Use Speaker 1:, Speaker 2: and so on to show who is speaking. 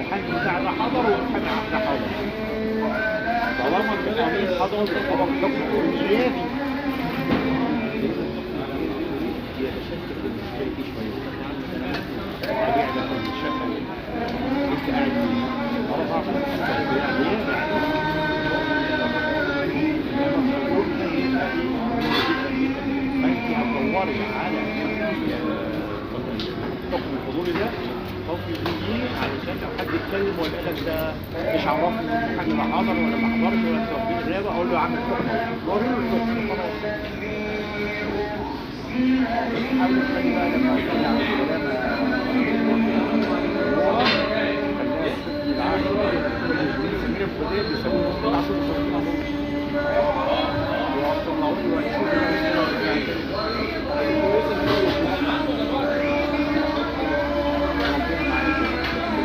Speaker 1: المحامي بتاع ده حضر والمحامي ده حضر. طالما المحامين حضروا يعتبر حكم غيابي. يتشكل بالنسبه لي شويه. طبيعي ده كان شكل انت قاعد فانت هتدوري على الحكم الحضوري ده تطلبيه علشان لو حد يتكلم ويقول لك ده مش عرفني المحامي لا حضر ولا ما حضرش ولا توكيل غيابه، اقول له يا عم الحكم وري له الحكم خلاص. حاول تخلي بقى لما يجي على الكلام بيسموه